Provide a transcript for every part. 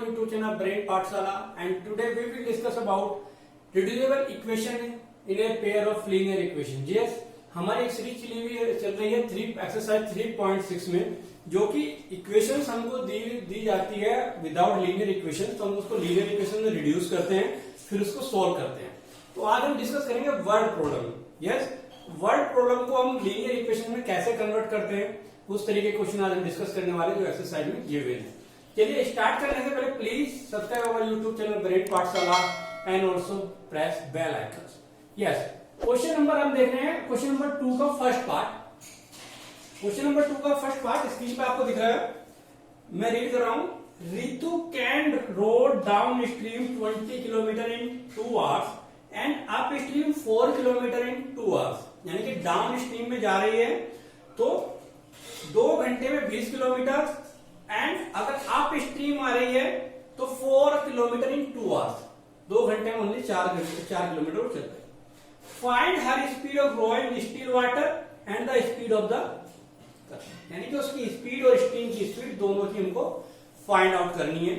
YouTube channel Brain Pathshala, and today we will discuss about reducible equation in a pair of linear equation. Yes, हमारी एक series चल रही है exercise 3.6 में, जो कि इक्वेशंस हमको दी जाती है विदाउट लीनियर इक्वेशन, तो हम उसको लीनियर इक्वेशन में रिड्यूस करते हैं, फिर उसको सॉल्व करते हैं. तो आज हम डिस्कस करेंगे word problem. Yes, word problem को हम लीनियर इक्वेशन में कैसे कन्वर्ट करते हैं, उस तरीके के क्वेश्चन आज हम डिस्कस करने वाले जो एक्सरसाइज में दिए हुए हैं. चलिए स्टार्ट करने से पहले please subscribe our YouTube channel Brain Pathshala and also press bell icon. Yes, question number हम देख रहे हैं, क्वेश्चन नंबर 2 का फर्स्ट पार्ट. क्वेश्चन नंबर 2 का फर्स्ट पार्ट स्क्रीन पे आपको दिख रहा है, मैं रीड कर रहा हूं. Ritu can rowed downstream 20 kilometre in 2 hours and up stream 4 kilometre in 2 hours. यानी कि डाउन स्ट्रीम में जा रही है तो 2 घंटे में 20 किलोमीटर, एंड अगर अप स्ट्रीम आ रही है तो 4 किलोमीटर इन 2 आवर्स. 2 घंटे में ओनली 4 किलोमीटर वो चलता है. Find her speed of growing still water and the speed of the, यानी कि उसकी स्पीड और स्ट्रीम की स्पीड दोनों की हमको फाइंड आउट करनी है.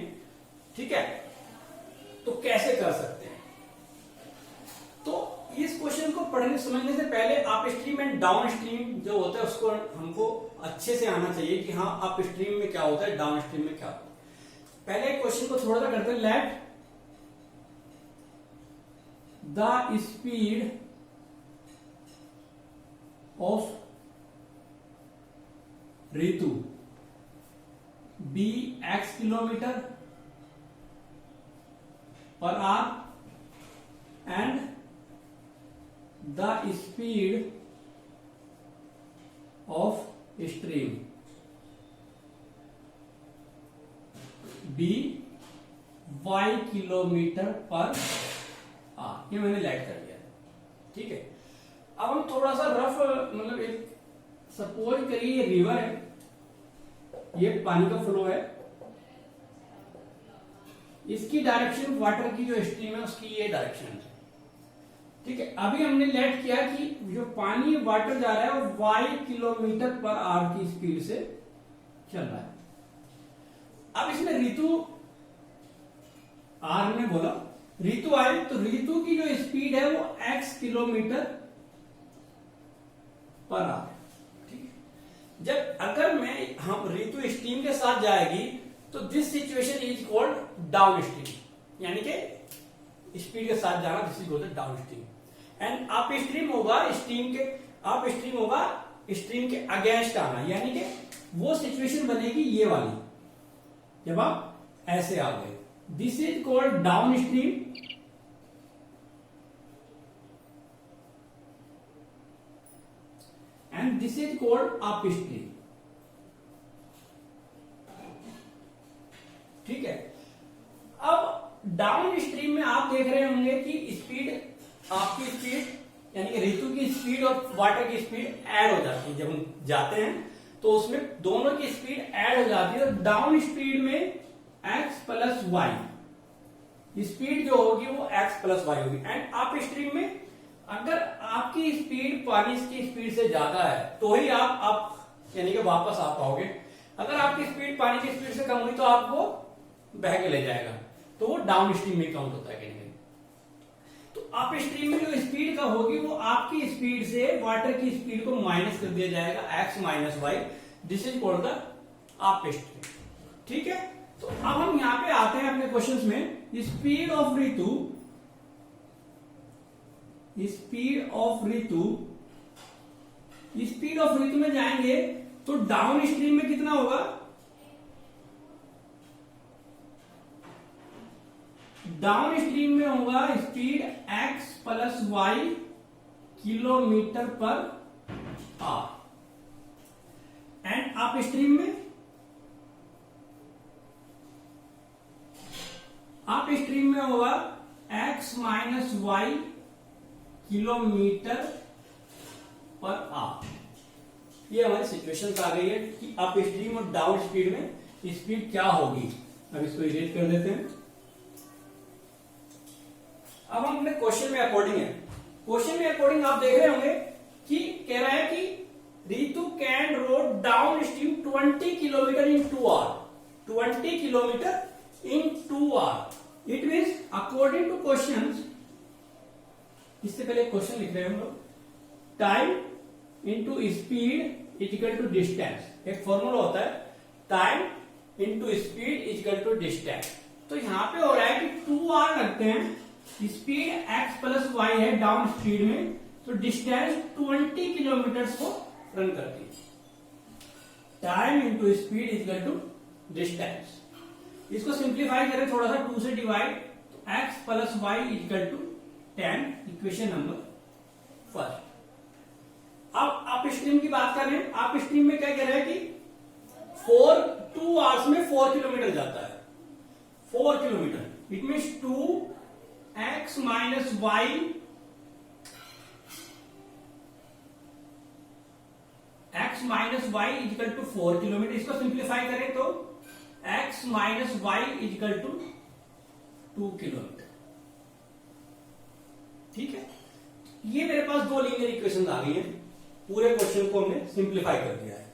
ठीक है, तो कैसे कर सकते हैं? तो इस क्वेश्चन को पढ़ने समझने से पहले up stream and down stream जो होता है उसको हमको अच्छे से आना चाहिए कि हाँ अप स्ट्रीम में क्या होता है, डाउन स्ट्रीम में क्या होता है. पहले क्वेश्चन को थोड़ा सा करते हैं. Let the speed of Ritu be x kilometre per hour and the speed of stream be y kilometre per hour. ये मैंने लाइट कर दिया. ठीक है, अब हम थोड़ा सा रफ मतलब एक सपोज करिए ये रिवर है, ये पानी का फ्लो है, इसकी डायरेक्शन वाटर की जो स्ट्रीम है उसकी ये डायरेक्शन है. ठीक है, अभी हमने लेट किया कि जो पानी वाटर जा रहा है वो y किलोमीटर पर आवर की स्पीड से चल रहा है. अब इसमें ऋतु आर ने बोला ऋतु आई, तो ऋतु की जो स्पीड है वो x किलोमीटर पर आवर. ठीक है, जब अगर मैं हम ऋतु स्ट्रीम के साथ जाएगी तो this situation is called down stream, यानी कि स्पीड के साथ जाना, this is called down stream. And up stream होगा स्ट्रीम के, अप स्ट्रीम होगा स्ट्रीम के अगेंस्ट आना, यानी कि वो सिचुएशन बनेगी ये वाली जब आप ऐसे आ गए. This is called down stream and this is called up stream. ठीक है, अब डाउन स्ट्रीम में आप देख रहे होंगे कि स्पीड, आपकी स्पीड यानी कि ऋतु की स्पीड और वाटर की स्पीड ऐड हो जाती है. जब हम जाते हैं तो उसमें दोनों की स्पीड ऐड हो जाती है. तो डाउन स्पीड में x प्लस वाई स्पीड जो होगी वो x प्लस वाई होगी. एंड अप स्ट्रीम में अगर आपकी स्पीड पानी की स्पीड से ज्यादा है तो ही आप यानी कि वापस आ पाओगे. अगर आपकी स्पीड पानी की स्पीड से कम हुई तो आपको बह के ले जाएगा, तो वो डाउन स्ट्रीम में काउंट होता है कहीं कहीं. तो अप स्ट्रीम में जो स्पीड का होगी वो आपकी स्पीड से वाटर की स्पीड को माइनस कर दिया जाएगा, x minus y. This is called the upstream. ठीक है, तो अब हम यहां पे आते हैं अपने क्वेश्चंस में. Speed of Ritu, speed of Ritu, speed of Ritu में जाएंगे तो डाउन स्ट्रीम में कितना होगा, डाउन स्ट्रीम में होगा speed x plus y kilometre per hour. And upstream में, अप स्ट्रीम में होगा x minus y kilometre per hour. ये हमारी सिचुएशन आ गई है कि अप स्ट्रीम और डाउन स्पीड में स्पीड क्या होगी. अब इसको इरेज कर देते हैं. अब हम अपने क्वेश्चन में अकॉर्डिंग है, क्वेश्चन में अकॉर्डिंग आप देख रहे होंगे कि कह रहा है कि Ritu can rowed downstream 20 kilometre in 2 hour. 20 kilometre in 2r. It means according to questions, इससे पहले क्वेश्चन लिख रहे हैं हम लोग, time into speed equal to distance. एक फॉर्मूला होता है time into speed equal to distance. तो यहां पे हो रहा है कि 2r लगते हैं, स्पीड x प्लस वाई है डाउन स्पीड में, तो डिस्टेंस 20 किलोमीटर को रन करती है. Time into speed equal to distance. इसको सिंप्लीफाई करें थोड़ा सा, 2 से डिवाइड, तो x plus y equal to 10, equation number first. अब आप स्ट्रीम की बात कर रहे हैं. आप स्ट्रीम में क्या कह रहे हैं कि 2 आवर्स में 4 किलोमीटर जाता है. 4 kilometre, it means 2x minus y x minus y equal to 4 kilometre. इसको सिंप्लीफाई करें तो x minus y equal to 2 kilometre. ठीक है, ये मेरे पास दो लीनियर इक्वेशन आ गई हैं. पूरे क्वेश्चन को हमने सिंप्लीफाई कर दिया है.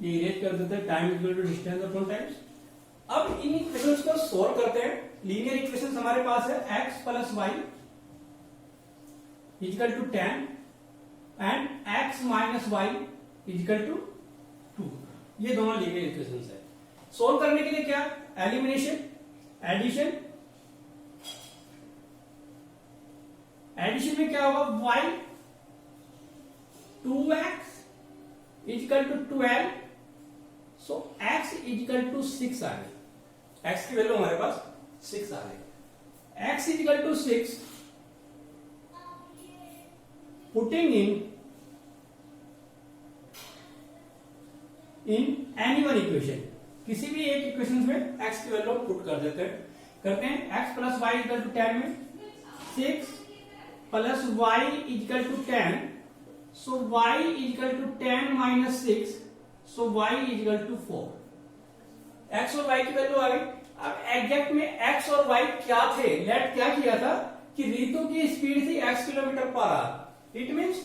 ये इरेज कर देते हैं time equal to distance upon times. अब इन इक्वेशंस को सॉल्व करते हैं. लीनियर इक्वेशन हमारे पास है x plus y equal to 10 and x minus y equal to 2. ये दोनों लीनियर इक्वेशंस है. सोल्व करने के लिए क्या, एलिमिनेशन, एडिशन. एडिशन में क्या होगा, y 2x equal to 12, so x equal to 6 आ गई. x की वैल्यू हमारे पास 6 आ गई. x equal to 6 putting in any one equation, किसी भी एक इक्वेशन में x की वैल्यू पुट कर देते हैं. करते हैं x plus y equal to 10 में 6 plus y equal to 10, so y equal to 10 minus 6, so y equal to 4. x और y की वैल्यू आ गई. अब एग्जैक्ट में x और y क्या थे, लेट क्या किया था कि रीतु की स्पीड थी x kilometre per hour. It means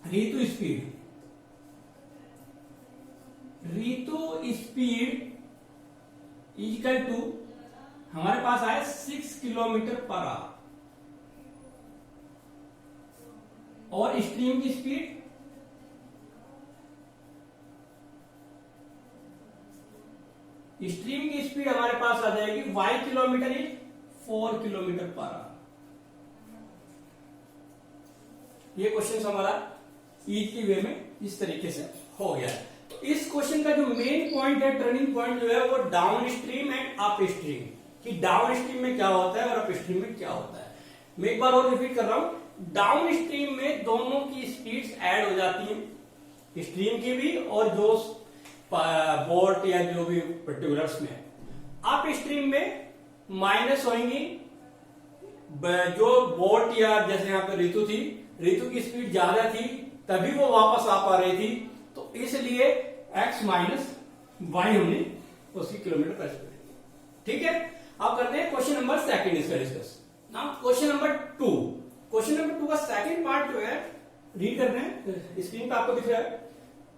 Ritu speed equal to हमारे पास आया 6 किलोमीटर पर आवर. और स्ट्रीम की स्पीड हमारे पास आ जाएगी y kilometre is 4 kilometre per hour. ये क्वेश्चन हमारा इजी वे में इस तरीके से हो गया है. तो इस क्वेश्चन का जो मेन पॉइंट है, टर्निंग पॉइंट जो है वो down stream and up stream, कि डाउन स्ट्रीम में क्या होता है और अप स्ट्रीम में क्या होता है. मैं एक बार और रिपीट कर रहा हूं. डाउन स्ट्रीम में दोनों की स्पीड्स ऐड हो जाती हैं, स्ट्रीम की भी और जो बोट या जो भी पर्टिकुलर्स में. अप स्ट्रीम में माइनस होंगी. जो बोट या जैसे यहाँ पे ऋतु थी, ऋतु की स्पीड ज्यादा थी तभी वो वापस आ पा रही थी, तो इसलिए x माइनस वाई हमने उसकी किलोमीटर पर स्पीड. ठीक है, अब करते हैं क्वेश्चन नंबर सेकंड इसका discuss. Now question number 2. Question number 2 का सेकंड पार्ट जो है रीड करते हैं. स्क्रीन पे आपको दिख रहा है.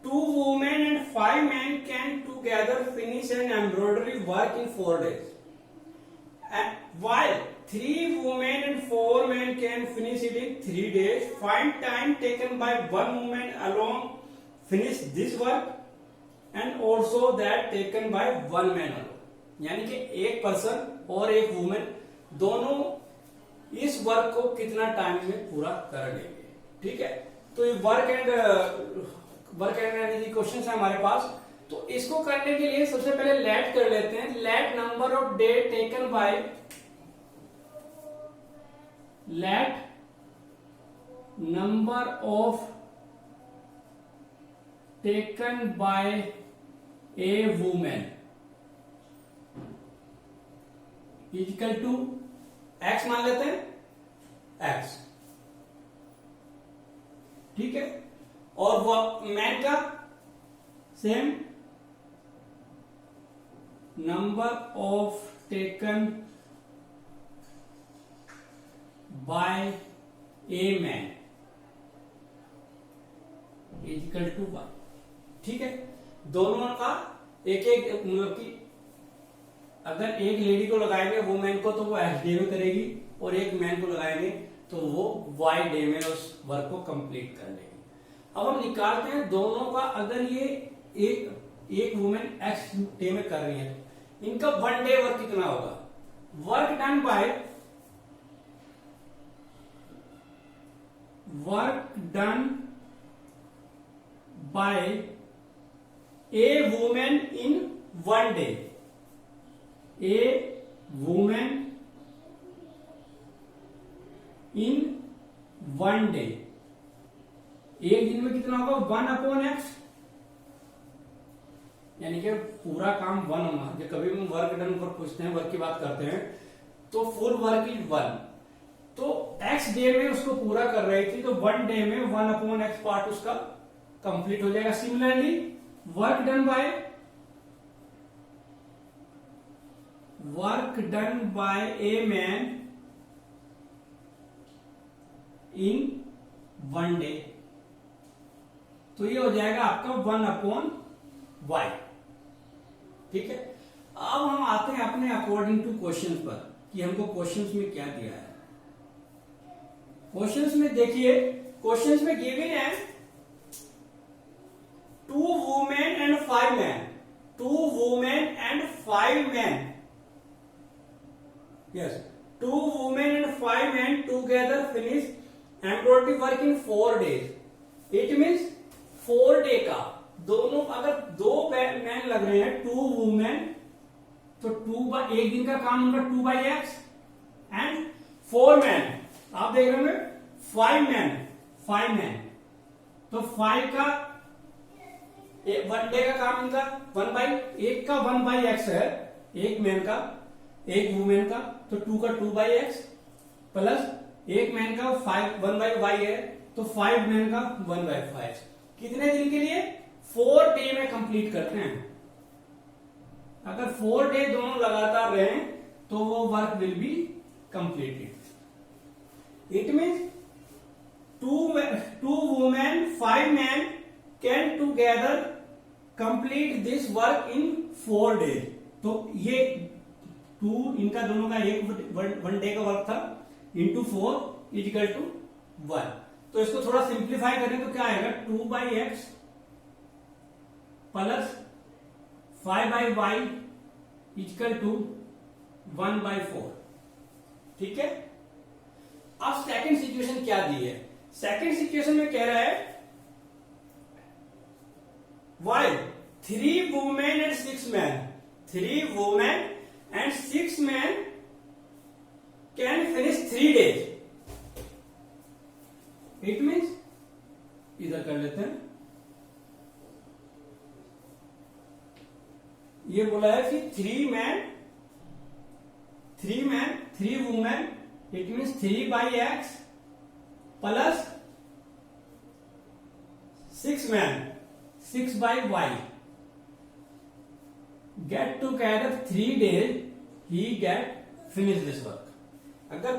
2 women and 5 men can together finish an embroidery work in 4 days. And while 3 women and 4 men can finish it in 3 days, find time taken by 1 woman alone finish this work and also that taken by 1 man alone. यानी कि एक person और एक women दोनों इस work को कितना time में पूरा कर लेंगे. ठीक है, तो ये वर्क एंड एनर्जी क्वेश्चन है हमारे पास. तो इसको करने के लिए सबसे पहले लेट कर लेते हैं. Let number of day taken by, let number of taken by a women equal to x मान लेते हैं, x. ठीक है, और वो मैन का same number of taken by a man equal to 1. ठीक है, दोनों का एक एक मतलब कि अगर एक लेडी को लगाएंगे वुमेन को तो वो एक्स डे में करेगी, और एक मैन को लगाएंगे तो वो वाई डे में उस वर्क को कंप्लीट कर लेगी। अब हम निकालते हैं दोनों का, अगर ये एक वुमेन एक्स डे में कर रही है, इनका वन डे वर्क कितना होगा? Work done by a women in one day, A women in one day, एक दिन में कितना होगा? 1/x, यानी कि पूरा काम 1 होगा। जब कभी हम वर्क डन पर पूछते हैं, वर्क की बात करते हैं, तो फुल वर्क इज 1, तो x डे में उसको पूरा कर रही थी, तो 1 डे में 1/x पार्ट उसका कंप्लीट हो जाएगा। Similarly work done by a man in one day, तो ये हो जाएगा आपका 1/y। ठीक है, अब हम आते हैं अपने अकॉर्डिंग टू क्वेश्चन पर कि हमको क्वेश्चंस में क्या दिया है। क्वेश्चंस में देखिए, क्वेश्चंस में गिवन है 2 women and 5 man, 2 women and 5 man, yes, 2 women and 5 men together finish embroidery work in 4 days. It means 4 day का दोनों, अगर 2 मैन लग रहे हैं, 2 वुमेन, तो एक दिन का काम उनका 2/x, एंड 4 मैन, आप देख रहे होंगे 5 मैन, तो 5 का 1 डे का काम इनका 1 का 1/x है, एक मैन का, एक वुमेन का, तो 2 का 2/x प्लस एक मैन का 1/y है, तो 5 मैन का 1/5। कितने दिन के लिए? 4 डे में कंप्लीट करते हैं। अगर 4 डे दोनों लगातार रहे तो वो work will be completed. It means 2 women 5 man can together complete this work in 4 days. तो ये 2 इनका दोनों का एक 1 डे का वर्क था, इंटू 4 इजिकल टू 1। तो इसको थोड़ा सिंप्लीफाई करें तो क्या आएगा? 2/x plus 5/y is equal to 1/4। ठीक है, अब सेकंड सिचुएशन क्या दी है? सेकंड सिचुएशन में कह रहा है by 3 women and 6 man, 3 women and 6 men can finish 3 days. It means इधर कर लेते हैं, ये बोला है कि 3 man 3 women, it means 3/x plus 6 man 6/y get together 3 days, he get finish this work। अगर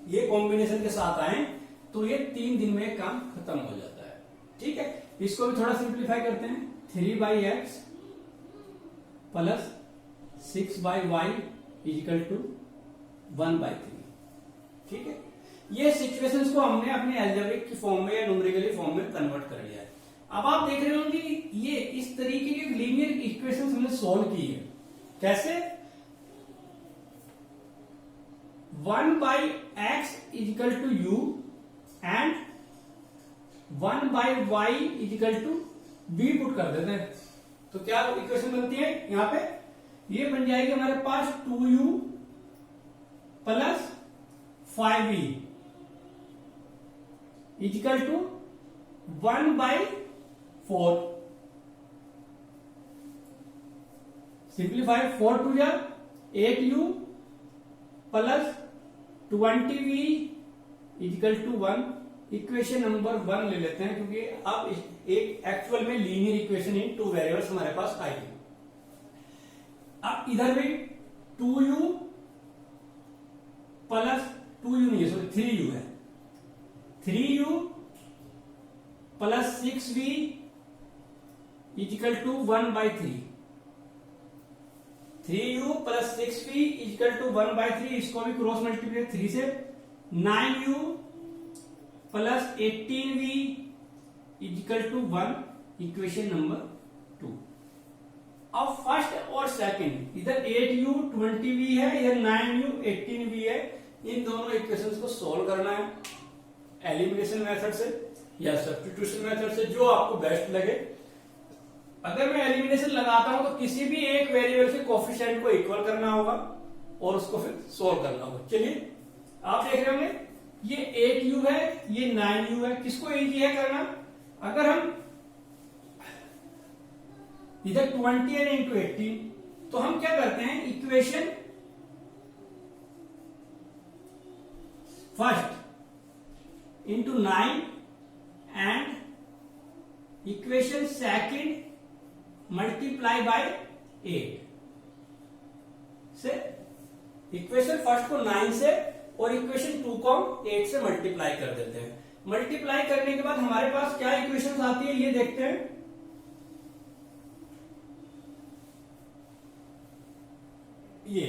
ये कॉम्बिनेशन के साथ आए तो ये 3 दिन में काम खत्म हो जाता है। ठीक है, इसको भी थोड़ा सिंप्लीफाई करते हैं। 3/x plus 6/y is equal to 1/3। ठीक है, ये सिचुएशंस को हमने अपने अलजेब्रिक की फॉर्म में या न्यूमेरिकल फॉर्म में कन्वर्ट कर लिया है। अब आप देख रहे होंगे ये इस तरीके की लीनियर इक्वेशंस हमने सॉल्व की है। कैसे? 1/x equal to u and 1/y equal to b put कर देते हैं, तो क्या इक्वेशन बनती है? यहां पे ये बन जाएगी हमारे पास 2u plus 5v equal to 1/4। Simplify 4 to जा 8u plus 20v equal to 1। Equation number 1 ले लेते हैं क्योंकि अब एक एक्चुअल में लीनियर इक्वेशन इन 2 वेरिएबल्स हमारे पास आएगी। अब इधर भी 2u प्लस 2u नहीं है, सॉरी 3u है, 3u plus 6v equal to 1/3। 3u plus 6v equal to 1/3, इसको भी क्रॉस मल्टीप्लाई 3 से, 9u plus 18v equal to 1, equation number 2। अब फर्स्ट और सेकंड, इधर 8u 20v है, इधर 9u 18v है, इन दोनों इक्वेशंस को सॉल्व करना है एलिमिनेशन मेथड से या सब्स्टिट्यूशन मेथड से, जो आपको बेस्ट लगे। अगर मैं एलिमिनेशन लगाता हूं तो किसी भी एक वेरिएबल के कोफिशिएंट को इक्वल करना होगा और उसको फिर सोल्व करना होगा। चलिए आप देख रहे होंगे ये 8u है, ये 9u है, किसको इजी है करना? अगर हम इधर 20 है इंटू 18, तो हम क्या करते हैं, equation first into 9 and equation second multiply by 8 से, इक्वेशन फर्स्ट को 9 से और इक्वेशन 2 को 8 से मल्टीप्लाई कर देते हैं। मल्टीप्लाई करने के बाद हमारे पास क्या इक्वेशन आती है ये देखते हैं। ये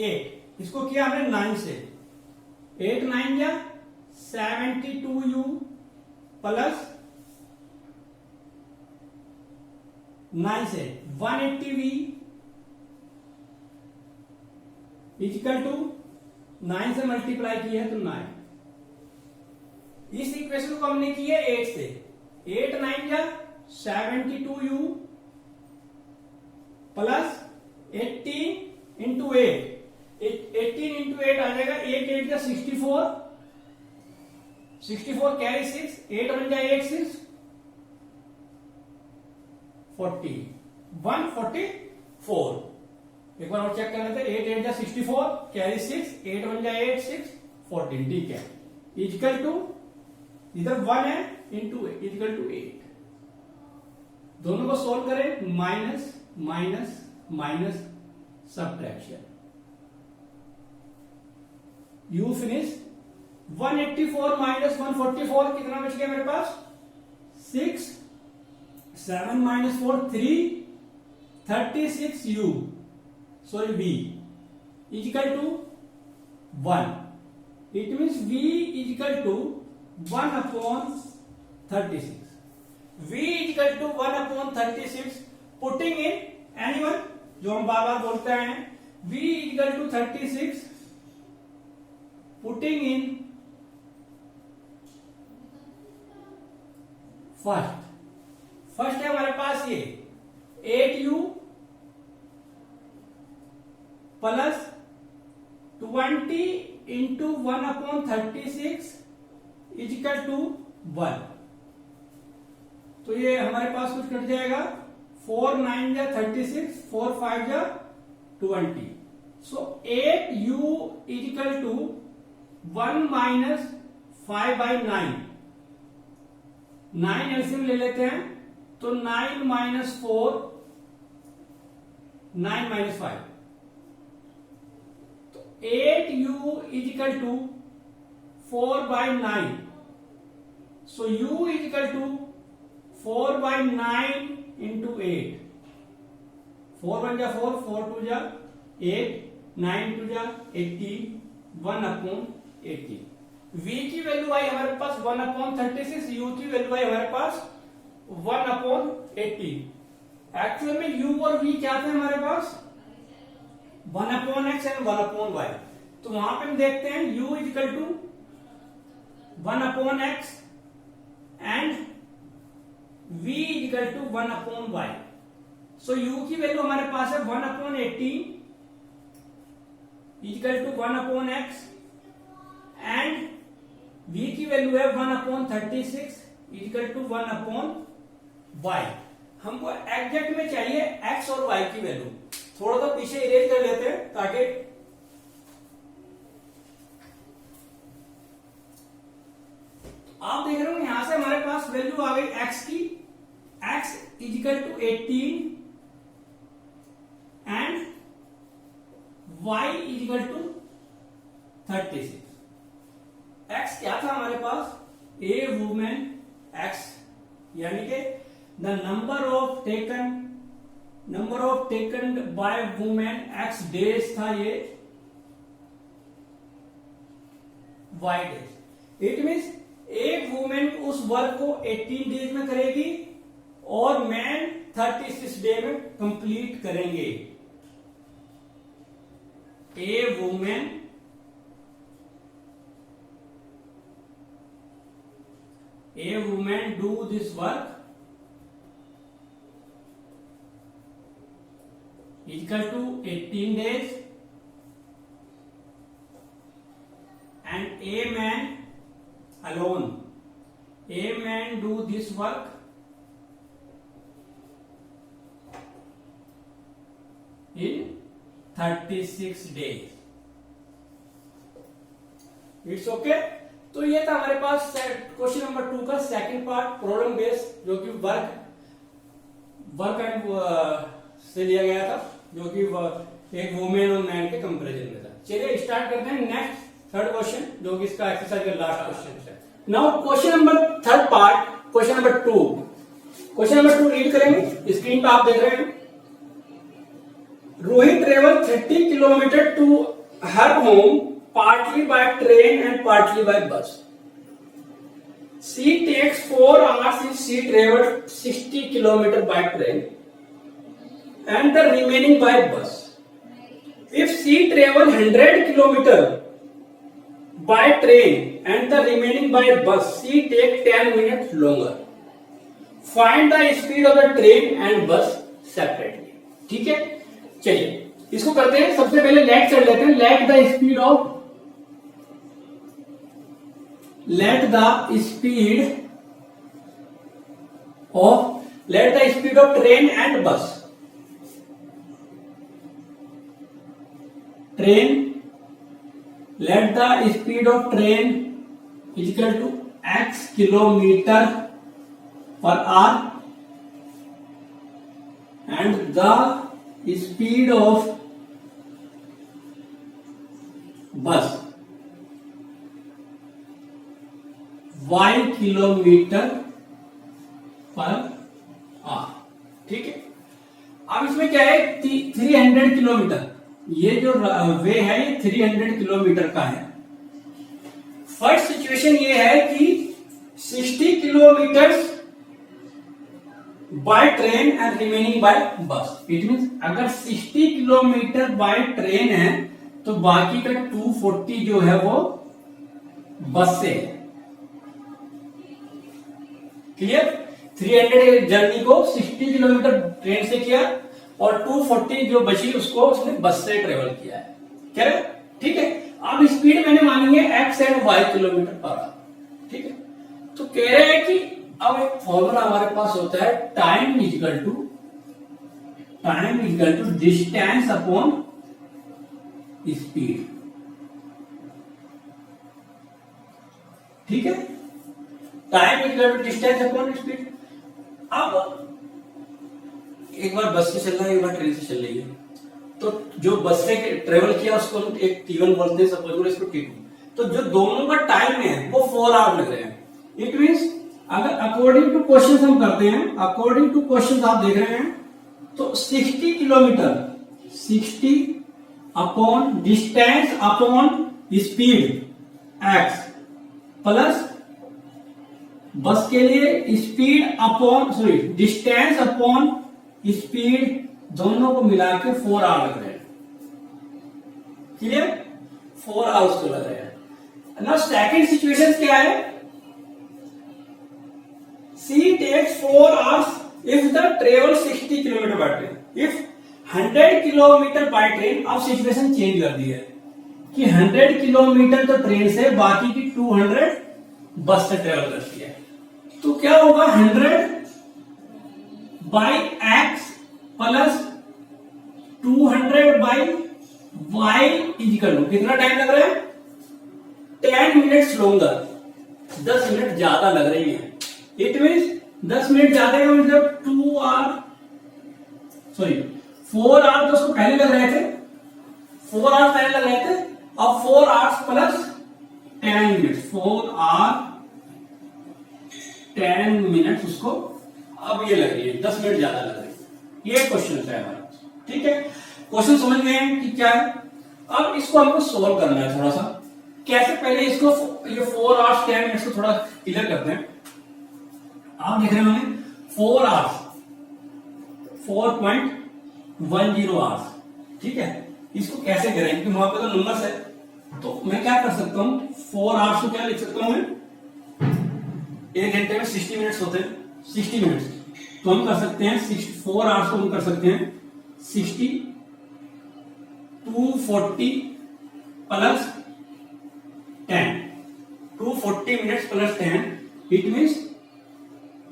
8, इसको किया हमने 9 से, 8 9 या 72u प्लस 9 से 180v इक्वल टू 9 से मल्टीप्लाई किया है तो 9। इस इक्वेशन को हमने किया 8 से, 8 9 या 72u प्लस 18 इंटू 8, 18 इंटू 8 आ जाएगा, 8 8 का 64, 64 कैरी 6, 8 बन जाए 8 6 40, 144। एक बार और चेक कर लेते हैं, 8 8 का 64 कैरी 6, 8 बन जाए 8 6 14, ठीक है। इक्वल टू इधर 1 है इंटू इक्वल टू 8, दोनों को सोल्व करें, minus minus minus subtraction, you finish. 184 minus 144 कितना बच गया मेरे पास, 6, 7 minus 4 3, 36u sorry v equal to 1। It means v equal to 1/36, v equal to 1/36, putting in any one, जो हम बार बार बोलते हैं, v equal to 36 putting in first है हमारे पास ये 8u plus 20 into 1/36 equal to 1। तो ये हमारे पास कुछ कट जाएगा, 4 9 या 36, 4 5 या 20, so 8u equal to 1 minus 5/9, 9 LCM ले लेते हैं तो 9 माइनस 4, 9 माइनस 5, तो 8u equal to 4/9, so u equal to 4/9 into 8, 4 1 जा 4, 4 2 जा 8, 9 2 जा 18, 1/18। v की वैल्यू आई हमारे पास 1/36, u की वैल्यू आई हमारे पास 1/18। एक्चुअल में u और v क्या थे हमारे पास, 1/x एंड 1/y। तो वहां पे हम देखते हैं u equal to 1/x and v equal to 1/y। So u की वैल्यू हमारे पास है 1/18 equal to 1/x and v की वैल्यू है 1/36 इक्वल टू 1/y। हमको एग्जैक्ट में चाहिए x और y की वैल्यू। थोड़ा सा पीछे इरेज कर लेते हैं ताकि आप देख रहे हो यहां से हमारे पास वैल्यू आ गई x की, x equal to 18 and y equal to 36। x क्या था हमारे पास, ए वुमेन x, यानी कि the number of taken number of taken by women x days था, ये वाई डेज। इट मीन्स एक वुमेन उस वर्क को 18 डेज में करेगी और मैन 36 डे में कंप्लीट करेंगे। A women do this work equal to 18 days and a man alone, a man do this work in 36 days. It's okay. तो ये था हमारे पास क्वेश्चन नंबर 2 का सेकंड पार्ट, प्रॉब्लम बेस्ड, जो कि वर्क एंड से लिया गया था, जो कि एक वुमेन और मैन के कंपैरिजन में था। चलिए स्टार्ट करते हैं नेक्स्ट थर्ड क्वेश्चन, जो कि इसका एक्सरसाइज का लास्ट क्वेश्चन है। Now question number third part, question number 2। Question number 2 read करेंगे, स्क्रीन पर आप देख रहे हैं। Rohit travel 30 kilometre to her home partly by train and partly by bus. She takes 4 hours if she travels 60 km by train and the remaining by bus. If she travels 100 km by train and the remaining by bus, she takes 10 minutes longer. Find the speed of the train and bus separately. ठीक है, चलिए इसको करते हैं। सबसे पहले late कर लेते हैं। Let the speed of let the speed of train and bus. Let the speed of train is equal to x kilometer per hour and the speed of bus y kilometre per our. ठीक है, अब इसमें क्या है, 300 kilometre, ये जो वे है ये 300 किलोमीटर का है। फर्स्ट सिचुएशन ये है कि 60 kilometre by train and remaining by bus. It means अगर 60 किलोमीटर बाय ट्रेन है तो बाकी का 240 जो है वो बस से है। क्लियर? 300 जर्नी को 60 किलोमीटर ट्रेन से किया और 240 जो बची उसको उसने बस से ट्रेवल किया है। क्या है? ठीक है। अब स्पीड मैंने मानी है x and y kilometre per our. ठीक है, तो कह रहे हैं कि अब एक फॉर्मूला हमारे पास होता है time equal to distance upon speed. ठीक है, time equal to distance upon speed. अब एक बार बस से चल रहा है, एक बार ट्रेन से चल रही है, तो जो बस से ट्रेवल किया उसको हम एक T1 बोलते हैं, सपोज करो इसको T2। तो जो दोनों का टाइम है वो 4 आवर लग रहे हैं। इट मींस अगर अकॉर्डिंग टू क्वेश्चन हम करते हैं, अकॉर्डिंग टू क्वेश्चन आप देख रहे हैं, तो 60 kilometre 60 upon distance upon speed x plus बस के लिए speed upon distance upon speed, दोनों को मिला के 4 आवर लग रहे हैं। क्लियर? 4 आवर्स को लग रहे हैं। नाउ सेकंड सिचुएशन क्या है, C takes 4 hours if the travel 60 kilometre by train, if 100 kilometre by train. अब सिचुएशन चेंज कर दी है कि 100 किलोमीटर तो ट्रेन से, बाकी की 200 बस से ट्रेवल करती है। तो क्या होगा, 100 by x plus 200 by y equal to कितना टाइम लग रहा है, 10 मिनट्स लॉन्गर, 10 मिनट ज्यादा लग रही है। इट मीन्स 10 मिनट ज्यादा का मतलब 4 आवर तो उसको पहले लग रहे थे, 4 आवर पहले लग रहे थे। अब 4 hours plus 10 minute, 4 hour 10 minute उसको अब ये लग रही है, 10 मिनट ज्यादा लग रही है। ये क्वेश्चन है हमारा, ठीक है। क्वेश्चन समझ गए हैं कि क्या है। अब इसको हमको सोल्व करना है थोड़ा सा। कैसे, पहले इसको ये 4 आवर्स 10 मिनट्स को थोड़ा क्लियर करते हैं। आप देख रहे होंगे 4 आवर्स 4.10 आवर्स, ठीक है। इसको कैसे करें, क्योंकि वहां पे तो नंबर्स है, तो मैं क्या कर सकता हूं, 4 आवर्स को क्या लिख सकता हूं मैं, 1 घंटे में 60 मिनट्स होते हैं, 60 मिनट्स, तो हम कर सकते हैं 4 आवर्स को हम कर सकते हैं 60 240 plus 10, 240 minutes plus 10, it means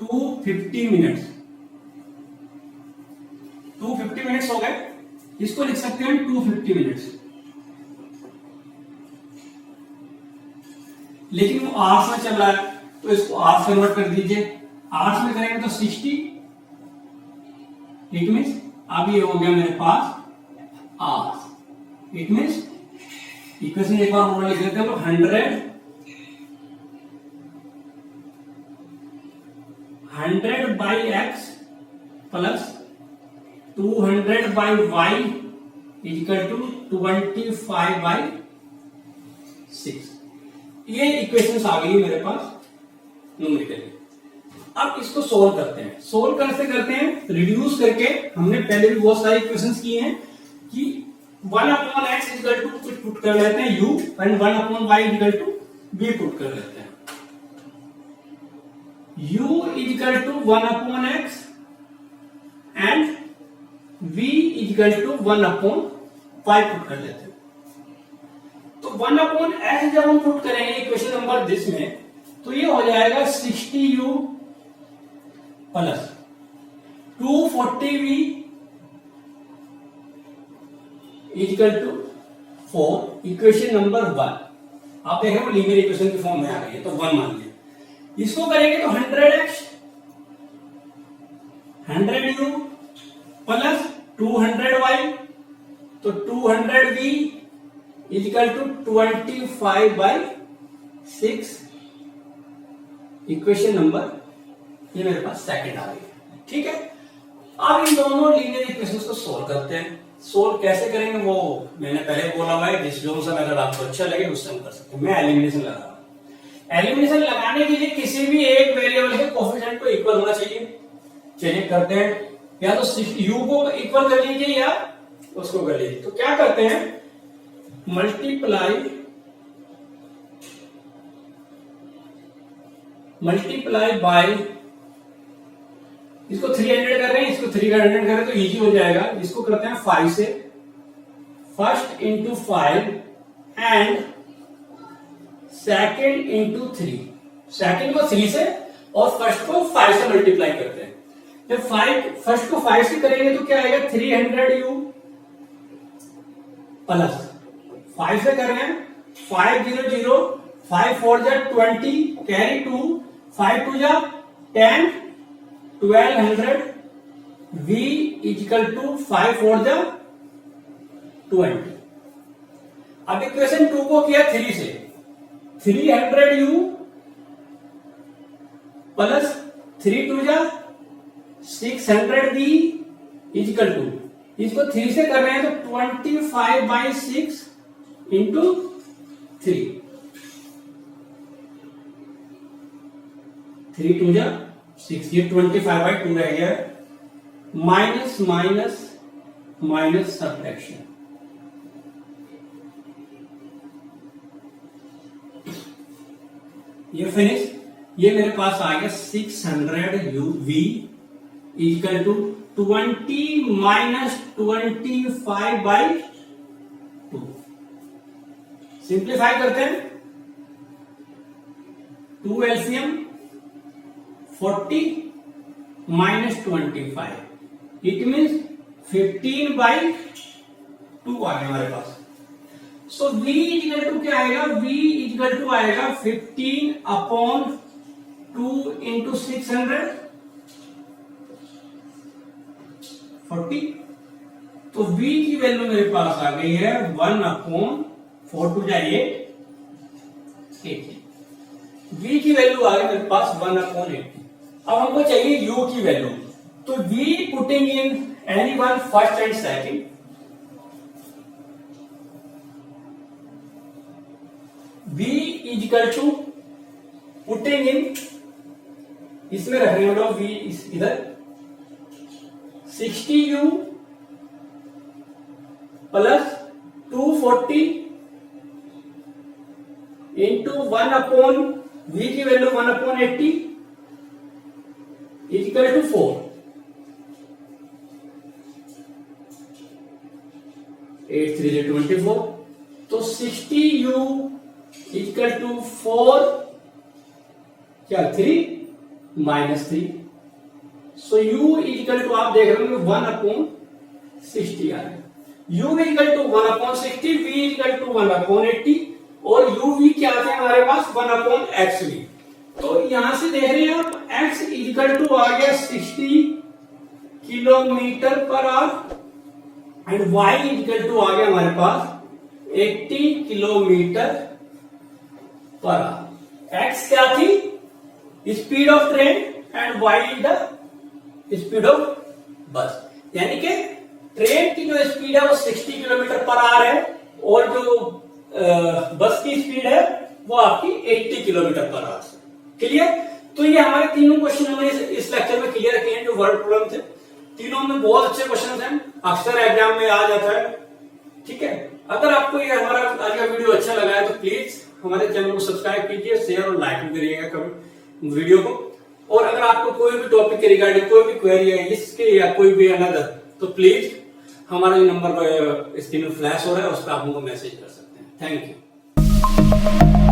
250 minutes, 250 minutes हो गए। इसको लिख सकते हैं 250 मिनट्स, लेकिन वो आवर्स में चल रहा है तो इसको आवर्स कन्वर्ट कर दीजिए। आवर्स में करेंगे तो 60, इट मीन्स अब ये हो गया मेरे पास आवर्स, इट मीन्स इक्वेशन एक बार और लिख देते हैं, तो 100 by x plus 200 by y equal to 25 by 6। ये इक्वेशंस आ गई मेरे पास न्यूमेरिकली। अब इसको सोल्व करते हैं। सोल्व कैसे करते हैं, रिड्यूस करके। हमने पहले भी बहुत सारी इक्वेशंस की हैं कि 1/x इक्वल टू कुछ पुट कर लेते हैं u and 1/y equal to v put कर लेते हैं। u equal to 1/x and v equal to 1/y put कर लेते हैं। तो 1/x जब हम पुट करेंगे इक्वेशन नंबर दिस में, तो ये हो जाएगा 60u plus 240v equal to 4, equation number 1। आप देखें वो लीनियर इक्वेशन की फॉर्म में आ गई है, तो 1 मान लिया। इसको करेंगे तो 100x 100u प्लस 200y, तो 200v equal to 25 by 6, equation number ये मेरे पास सेकंड आ गई है, ठीक है। अब इन दोनों लीनियर इक्वेशंस को सोल्व करते हैं। सोल्व कैसे करेंगे वो मैंने पहले बोला हुआ है, जिस जो सा मेथड आपको अच्छा लगे उससे हम कर सकते हैं। मैं एलिमिनेशन लगा रहा हूं। एलिमिनेशन लगाने के लिए किसी भी एक वेरिएबल के कोएफिशिएंट को इक्वल होना चाहिए। चलिए करते हैं, या तो u को इक्वल कर लीजिए या उसको कर लीजिए। तो क्या करते हैं, मल्टीप्लाई बाय, इसको 300 कर रहे हैं, इसको 300 कर रहे हैं, तो इजी हो जाएगा। इसको करते हैं 5 से, first into 5 and second into 3। Second को 3 से और फर्स्ट को 5 से मल्टीप्लाई करते हैं। जब 5 फर्स्ट को 5 से करेंगे तो क्या आएगा, 300u प्लस 5 से कर रहे हैं 500, 5 4 जा 20, कैरी 2, 5 2 जा 10, 1200 v इक्वल टू 5 4 जा 20। अब इक्वेशन 2 को किया 3 से, 300u प्लस 3 2 जा 600v इक्वल टू, इसको 3 से कर रहे हैं तो 25 बाई 6 इंटू 3, 3 2 जा 6, ये 25 बाई 2 रह गया। माइनस माइनस माइनस सब्ट्रैक्शन, ये फिनिश। ये मेरे पास आ गया 600uv equal to 20 minus 25 by 2। Simplify करते हैं, 2 LCM 40 minus 25, it means 15 by 2 आ गया हमारे पास। सो v इक्वल टू क्या आएगा, v इक्वल टू आएगा 15/2 इंटू 600 40। तो v की वैल्यू मेरे पास आ गई है 1/4 टू जाइए 80। v की वैल्यू आ गई मेरे पास 1/80। अब हमको चाहिए u की वैल्यू, तो v putting in anyone first and second. B is equal to putting in, इसमें रख रहे हैं लोग V इधर 60U प्लस 240 इंटू 1/, V की वैल्यू 1/80 इज इक्वल टू 4। 8 3 24, तो 60U इक्वल टू 4 क्या 3 -3, सो U इक्वल टू आप देख रहे हो 1/60 आ रहा है। U equal to 1/60, V equal to 1/80 और UV क्या आते हैं हमारे पास 1/XV। तो यहां से देख रहे हैं आप X इक्वल टू आ गया 60 kilometre per hour and Y equal to आ गया हमारे पास 80 किलोमीटर पर आवर। X क्या थी speed of train and Y the speed of bus, यानी कि ट्रेन की जो स्पीड है वो 60 किलोमीटर पर आवर है और जो बस की स्पीड है वो आपकी 80 किलोमीटर पर आवर। क्लियर? तो ये हमारे तीनों क्वेश्चन हमने इस लेक्चर में क्लियर किए हैं, जो वर्ड प्रॉब्लम थे। तीनों में बहुत अच्छे क्वेश्चन हैं, अक्सर एग्जाम में आ जाता है। ठीक है, अगर आपको ये हमारा आज का वीडियो अच्छा लगा है तो प्लीज हमारे चैनल को सब्सक्राइब कीजिए, शेयर और लाइक भी करिएगा वीडियो को। और अगर आपको कोई भी टॉपिक के रिगार्डिंग कोई भी क्वेरी है इसके या कोई भी अनदर, तो प्लीज हमारा जो नंबर स्क्रीन में फ्लैश हो रहा है उस पर आप हमको मैसेज कर सकते हैं। Thank you.